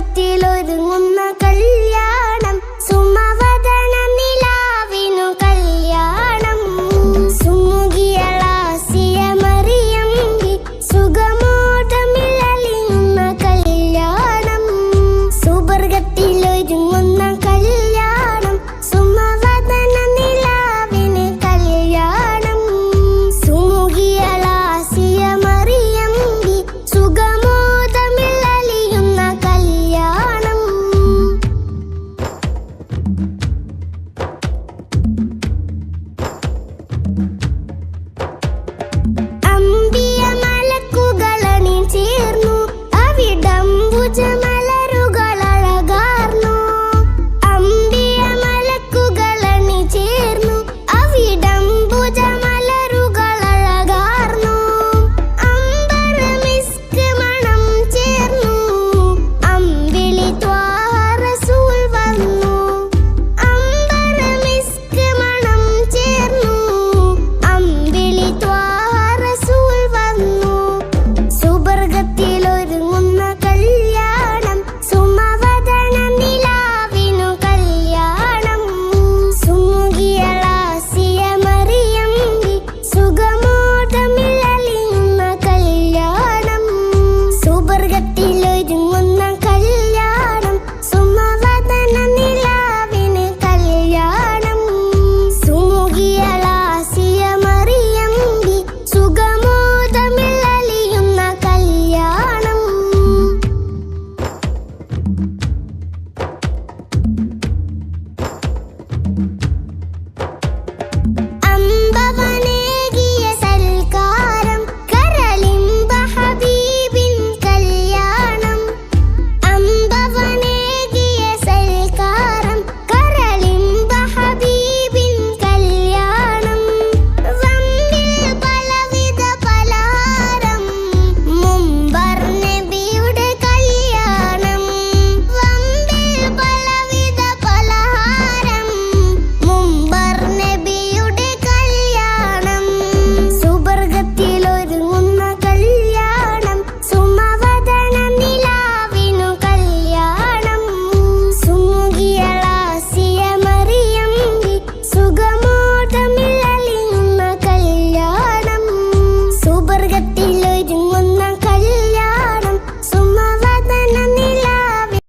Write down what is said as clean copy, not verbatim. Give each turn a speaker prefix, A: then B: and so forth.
A: സ്വർഗത്തിലൊരുങ്ങുന്ന കല്യാണം, സുമവദന നിലാവിനു കല്യാണം. സുമുഖിയളാസിയ മറിയം സുഖമോദമിലലിയുന്ന കല്യാണം. സുവർഗത്തിലൊരുങ്ങുന്ന കല്യാണം, സുമവദന നിലാവിന് കല്യാണം. സുമുഖിയളാസിയ മറിയം സുഖമോദമിലലിയുന്ന കല്യാണം. അമ്പിയ മലക്കുകളണി ചേർന്നു, അവിടം ഭുജമലരുകളഴകാർന്നു. അമ്പിയ മലക്കുകളണി ചേർന്നു, അവിടം ഭുജമലരുകളഴകാർന്നു. അംബര മിസ്ക് മണം ചേർന്നു, അമ്പിളി ത്വാഹ റസൂൽ വന്നു. അംബര മിസ്ക് മണം ചേർന്നു, അമ്പിളി ത്വാഹ റസൂൽ വന്നു. സുവർഗത്തിലൊരുങ്ങുന്ന കല്യാണം, സുമവദന നിലാവിനു കല്യാണം. സുമുഖിയളാസിയ മറിയം സുഖമോദമിലലിയുന്ന കല്യാണം. സുവർഗത്തിലൊരുങ്ങുന്ന കല്യാണം, സുമവദന നിലാവിന് കല്യാണം. സുമുഖിയളാസിയ മറിയം സുഖമോദമിലലിയുന്ന കല്യാണം.